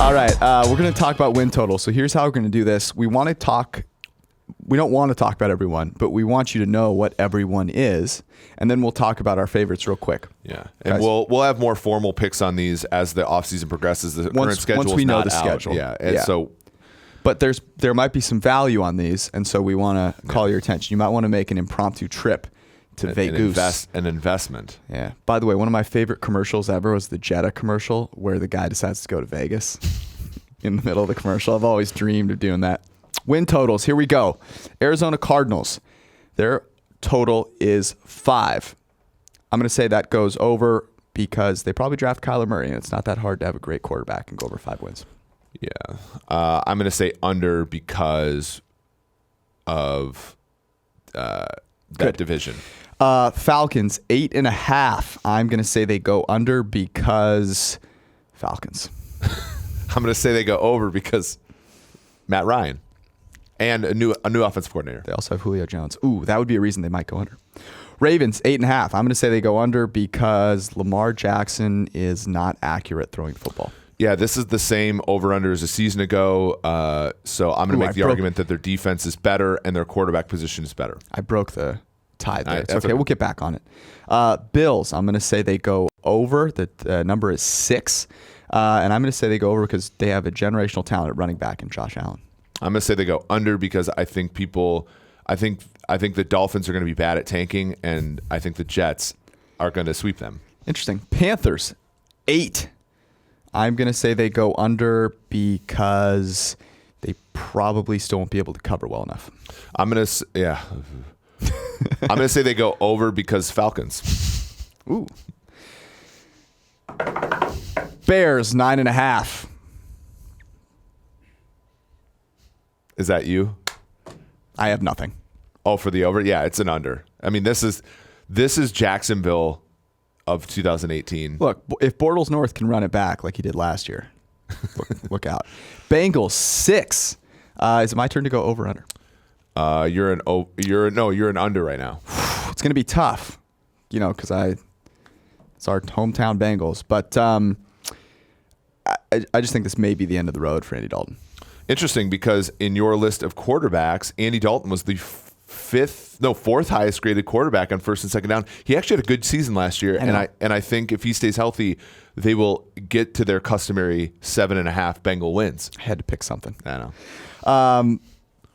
All right, we're going to talk about win total. So here's how we're going to do this. We don't want to talk about everyone, but we want you to know what everyone is, and then we'll talk about our favorites real quick. Yeah, and we'll have more formal picks on these as the offseason progresses. The current schedule once we is know not the out. schedule. Yeah, and so. But there might be some value on these, and so we want to call your attention. You might want to make an impromptu trip to Vegas. An investment. Yeah. By the way, one of my favorite commercials ever was the Jetta commercial where the guy decides to go to Vegas in the middle of the commercial. I've always dreamed of doing that. Win totals. Here we go. Arizona Cardinals. Their total is 5. I'm going to say that goes over because they probably draft Kyler Murray, and it's not that hard to have a great quarterback and go over 5 wins. Yeah. I'm going to say under because of that division. Falcons, 8.5. I'm going to say they go under because Falcons. I'm going to say they go over because Matt Ryan and a new offensive coordinator. They also have Julio Jones. Ooh, that would be a reason they might go under. Ravens, 8.5. I'm going to say they go under because Lamar Jackson is not accurate throwing the football. Yeah, this is the same over-under as a season ago. So I'm going to make the argument that their defense is better and their quarterback position is better. I broke the tie there. It's okay. We'll get back on it. Bills, I'm going to say they go over. The number is 6. And I'm going to say they go over because they have a generational talent at running back in Josh Allen. I'm going to say they go under because I think the Dolphins are going to be bad at tanking, and I think the Jets are going to sweep them. Interesting. Panthers, 8. I'm going to say they go under because they probably still won't be able to cover well enough. I'm going to say they go over because Falcons. Ooh. Bears, 9.5. Is that you? I have nothing. Oh, for the over? Yeah, it's an under. I mean, this is Jacksonville of 2018. Look, if Bortles North can run it back like he did last year, look out. Bengals, 6. Is it my turn to go over or under? You're an under right now. It's going to be tough, because it's our hometown Bengals. But I just think this may be the end of the road for Andy Dalton. Interesting, because in your list of quarterbacks, Andy Dalton was the fourth highest graded quarterback on first and second down. He actually had a good season last year, and I think if he stays healthy, they will get to their customary 7.5 Bengal wins. I had to pick something. I know.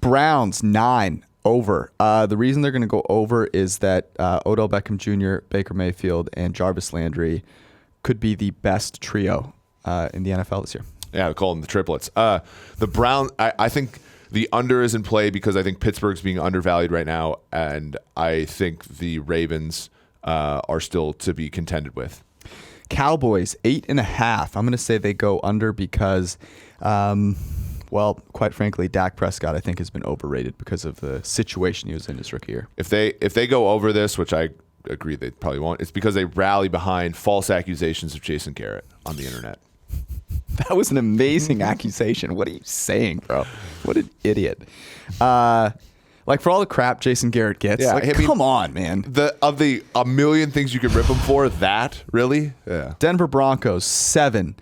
Browns, 9 over. The reason they're going to go over is that Odell Beckham Jr., Baker Mayfield, and Jarvis Landry could be the best trio in the NFL this year. Yeah, we call them the triplets. The Browns, I think the under is in play because I think Pittsburgh's being undervalued right now, and I think the Ravens are still to be contended with. Cowboys, 8.5. I'm going to say they go under because, quite frankly, Dak Prescott, I think, has been overrated because of the situation he was in his rookie year. If they go over this, which I agree they probably won't, it's because they rally behind false accusations of Jason Garrett on the internet. That was an amazing accusation. What are you saying, bro? What an idiot. For all the crap Jason Garrett gets, come on, man. Of the a million things you could rip him for, that, really? Yeah. Denver Broncos, 7.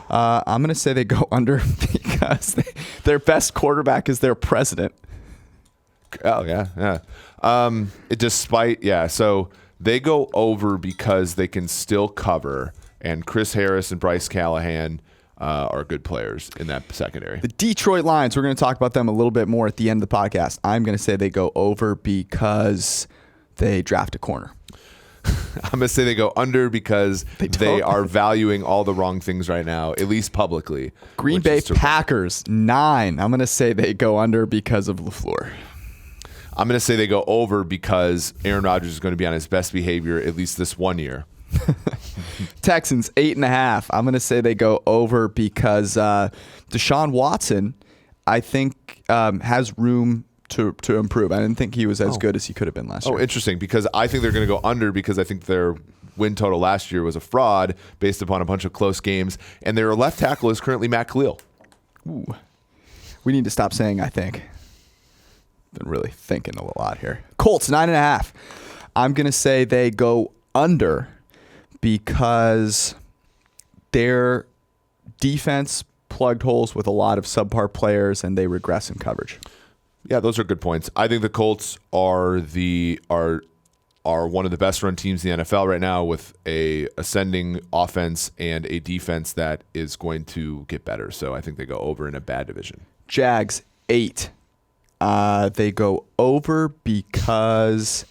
I'm going to say they go under because their best quarterback is their president. Oh, yeah. So they go over because they can still cover, and Chris Harris and Bryce Callahan are good players in that secondary. The Detroit Lions, we're going to talk about them a little bit more at the end of the podcast. I'm going to say they go over because they draft a corner. I'm going to say they go under because they are valuing all the wrong things right now, at least publicly. Green Bay Packers, 9. I'm going to say they go under because of LaFleur. I'm going to say they go over because Aaron Rodgers is going to be on his best behavior at least this one year. Texans, 8.5. I'm going to say they go over because Deshaun Watson, I think, has room to improve. I didn't think he was as good as he could have been last year. Oh, interesting, because I think they're going to go under because I think their win total last year was a fraud based upon a bunch of close games, and their left tackle is currently Matt Khalil. Ooh. We need to stop saying I think. Been really thinking a lot here. Colts, 9.5. I'm going to say they go under because their defense plugged holes with a lot of subpar players, and they regress in coverage. Yeah, those are good points. I think the Colts are one of the best run teams in the NFL right now, with a ascending offense and a defense that is going to get better. So I think they go over in a bad division. Jags 8. They go over because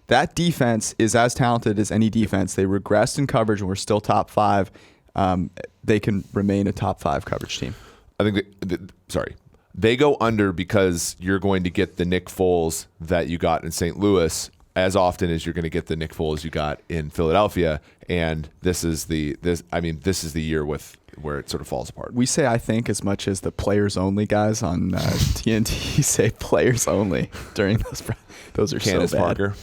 that defense is as talented as any defense. They regressed in coverage and we're still top 5. They can remain a top 5 coverage team. I think they go under because you're going to get the Nick Foles that you got in St. Louis as often as you're going to get the Nick Foles you got in Philadelphia, and this is the year where it sort of falls apart. We say I think as much as the players only guys on TNT say players only during those are Candace so bad. Parker.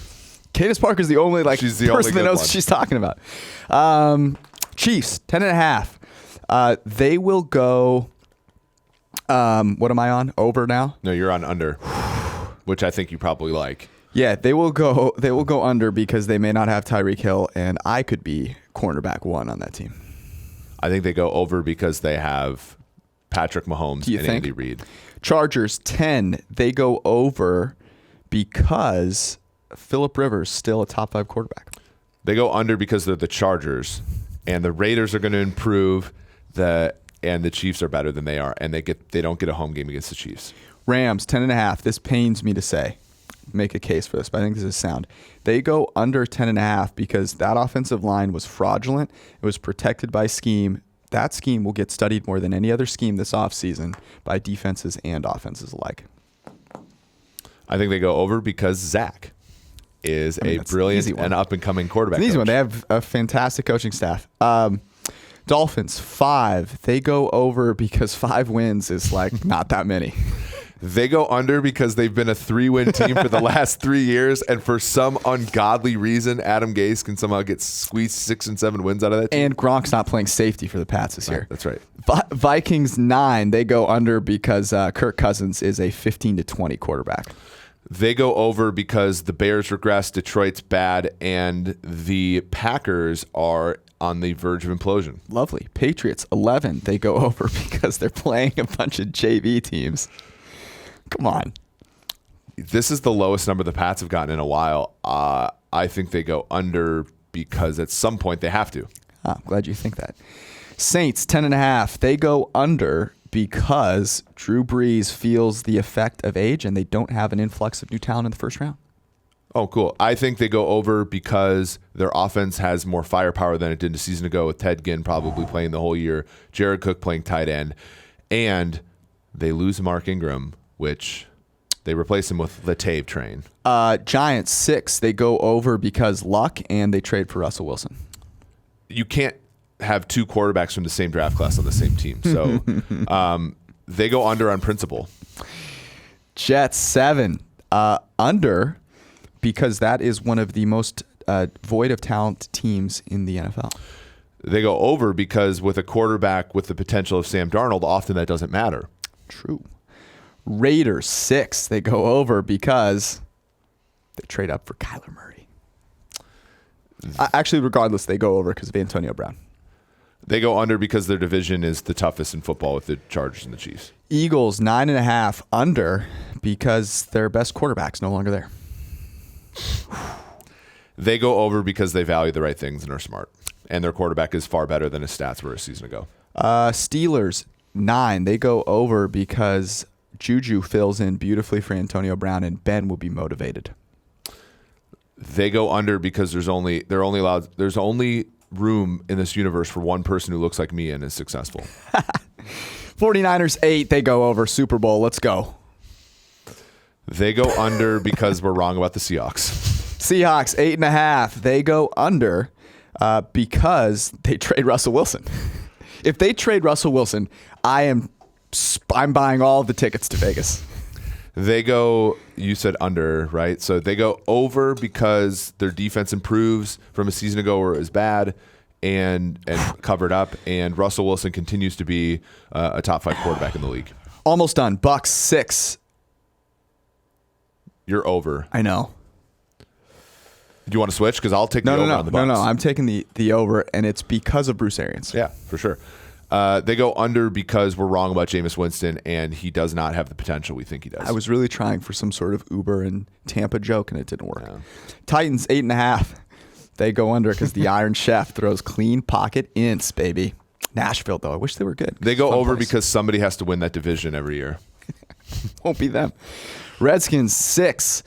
Candace Parker's the only she's the person only that knows one. what she's talking about. Chiefs 10.5. They will go. What am I on? Over now? No, you're on under, which I think you probably like. Yeah, they will go under because they may not have Tyreek Hill, and I could be cornerback 1 on that team. I think they go over because they have Patrick Mahomes and Andy Reid. Chargers 10. They go over because Phillip Rivers still a top 5 quarterback. They go under because they're the Chargers, and the Raiders are going to improve, and the Chiefs are better than they are, and they don't get a home game against the Chiefs. Rams 10.5. This pains me to say. Make a case for this, but I think this is sound. They go under 10.5 because that offensive line was fraudulent. It was protected by scheme. That scheme will get studied more than any other scheme this offseason by defenses and offenses alike. I think they go over because Zach is a brilliant and up-and-coming quarterback. It's an easy coach. one. They have a fantastic coaching staff. Dolphins 5. They go over because 5 wins is like not that many. They go under because they've been a 3-win team for the last 3 years, and for some ungodly reason, Adam Gase can somehow get squeezed 6 and 7 wins out of that team. And Gronk's not playing safety for the Pats this year. That's right. Vikings 9. They go under because Kirk Cousins is a 15-20 quarterback. They go over because the Bears regress, Detroit's bad, and the Packers are on the verge of implosion. Lovely. Patriots 11. They go over because they're playing a bunch of JV teams. Come on. This is the lowest number the Pats have gotten in a while. I think they go under because at some point they have to. I'm glad you think that. Saints 10.5. They go under because Drew Brees feels the effect of age and they don't have an influx of new talent in the first round. Oh, cool. I think they go over because their offense has more firepower than it did a season ago, with Ted Ginn probably playing the whole year, Jared Cook playing tight end, and they lose Mark Ingram, which they replace him with Latave Train. Giants 6. They go over because luck, and they trade for Russell Wilson. You can't have 2 quarterbacks from the same draft class on the same team. So they go under on principle. Jets 7. Under because that is one of the most void of talent teams in the NFL. They go over because with a quarterback with the potential of Sam Darnold, often that doesn't matter. True. Raiders 6. They go over because they trade up for Kyler Murray. Actually, regardless, they go over because of Antonio Brown. They go under because their division is the toughest in football with the Chargers and the Chiefs. Eagles 9.5 under because their best quarterback's no longer there. They go over because they value the right things and are smart. And their quarterback is far better than his stats were a season ago. Steelers 9. They go over because Juju fills in beautifully for Antonio Brown and Ben will be motivated. They go under because there's only room in this universe for one person who looks like me and is successful. 49ers 8. They go over. Super Bowl. Let's go. They go under because we're wrong about the Seahawks. Seahawks 8.5. They go under because they trade Russell Wilson. If they trade Russell Wilson, I'm buying all the tickets to Vegas. They go, you said under, right? So they go over because their defense improves from a season ago where it was bad and covered up, and Russell Wilson continues to be a top 5 quarterback in the league. Almost done. Bucks 6. You're over. I know. Do you want to switch? Because I'll take the over on the Bucks. No. I'm taking the over, and it's because of Bruce Arians. Yeah, for sure. They go under because we're wrong about Jameis Winston, and he does not have the potential we think he does. I was really trying for some sort of Uber and Tampa joke, and it didn't work. Yeah. Titans 8.5. They go under because the Iron Chef throws clean pocket ints, baby. Nashville, though, I wish they were good. They go over because somebody has to win that division every year. Won't be them. Redskins 6.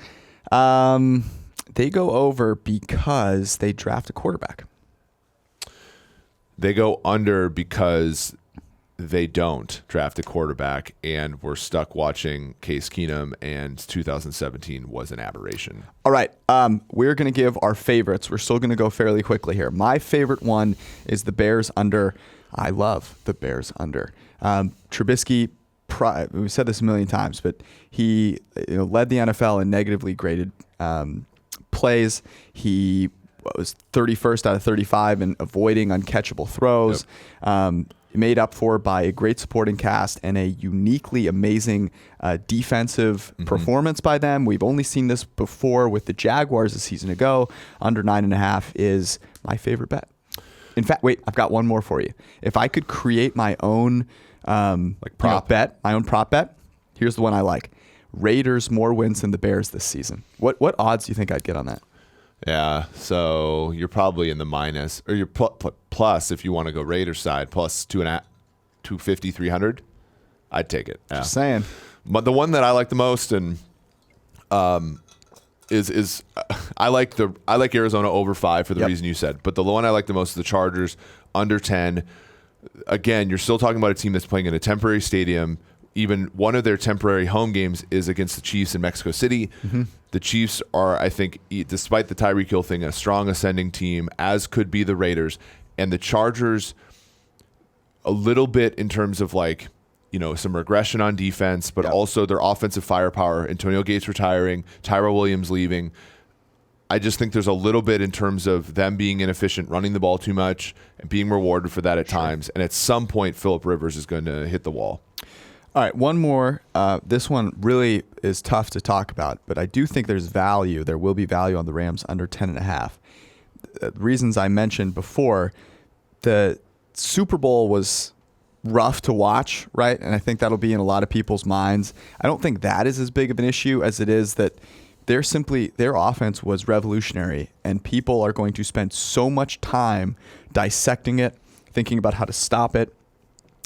They go over because they draft a quarterback. They go under because they don't draft a quarterback, and we're stuck watching Case Keenum, and 2017 was an aberration. All right. We're going to give our favorites. We're still going to go fairly quickly here. My favorite one is the Bears under. I love the Bears under. Trubisky, we've said this a million times, but he led the NFL in negatively graded plays. He was 31st out of 35 in avoiding uncatchable throws. Yep. Made up for by a great supporting cast and a uniquely amazing defensive performance by them. We've only seen this before with the Jaguars a season ago. Under 9.5 is my favorite bet. In fact, wait, I've got one more for you. If I could create my own prop bet, here's the one I like. Raiders more wins than the Bears this season. What odds do you think I'd get on that? Yeah, so you're probably in the minus, or you're plus if you want to go Raiders side, plus 250, 300. I'd take it. Yeah. Just saying. But the one that I like the most, and is I like Arizona over 5 for the reason you said. But the one I like the most is the Chargers under 10. Again, you're still talking about a team that's playing in a temporary stadium. Even one of their temporary home games is against the Chiefs in Mexico City. Mm-hmm. The Chiefs are, I think, despite the Tyreek Hill thing, a strong ascending team, as could be the Raiders. And the Chargers, a little bit in terms of some regression on defense, but also their offensive firepower. Antonio Gates retiring, Tyrell Williams leaving. I just think there's a little bit in terms of them being inefficient, running the ball too much, and being rewarded for that at times. And at some point, Phillip Rivers is going to hit the wall. All right, one more. This one really is tough to talk about, but I do think there's value. There will be value on the Rams under 10.5. The reasons I mentioned before, the Super Bowl was rough to watch, right? And I think that'll be in a lot of people's minds. I don't think that is as big of an issue as it is that their offense was revolutionary, and people are going to spend so much time dissecting it, thinking about how to stop it.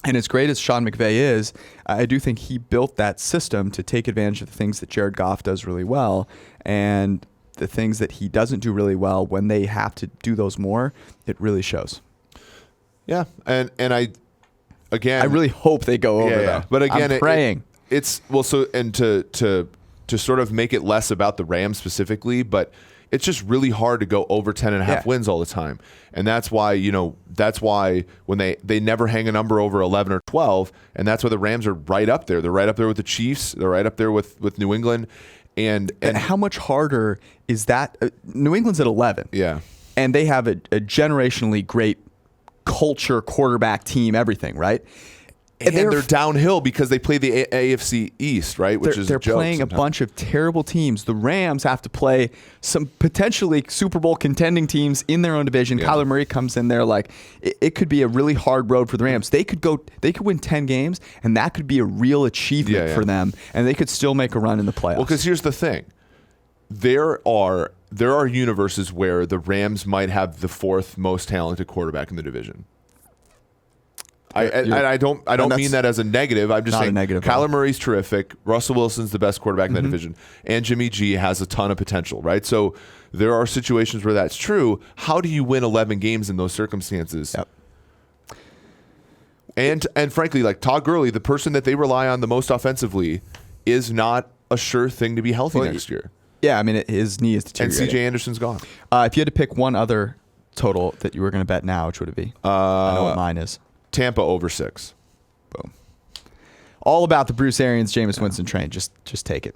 And as great as Sean McVay is, I do think he built that system to take advantage of the things that Jared Goff does really well, and the things that he doesn't do really well. When they have to do those more, it really shows. Yeah, and I really hope they go over though. But again, I'm praying. To sort of make it less about the Rams specifically, but it's just really hard to go over 10.5 wins all the time. And that's why when they never hang a number over 11 or 12, and that's why the Rams are right up there. They're right up there with the Chiefs. They're right up there with New England. And how much harder is that? New England's at 11. Yeah. And they have a generationally great culture, quarterback, team, everything, right? And they're downhill because they play the AFC East, right? They're playing a bunch of terrible teams. The Rams have to play some potentially Super Bowl contending teams in their own division. Yeah. Kyler Murray comes in there it could be a really hard road for the Rams. They could win 10 games, and that could be a real achievement for them, and they could still make a run in the playoffs. Well, because here's the thing. There are universes where the Rams might have the 4th most talented quarterback in the division. I don't mean that as a negative. I'm just saying Kyler Murray's terrific. Russell Wilson's the best quarterback in that division. And Jimmy G has a ton of potential, right? So there are situations where that's true. How do you win 11 games in those circumstances? Yep. And frankly, Todd Gurley, the person that they rely on the most offensively, is not a sure thing to be healthy next year. Yeah, I mean, his knee is deteriorating. And C.J. Anderson's gone. If you had to pick one other total that you were going to bet now, which would it be? I know what mine is. Tampa over 6. Boom. All about the Bruce Arians, Jameis Winston train. Just take it.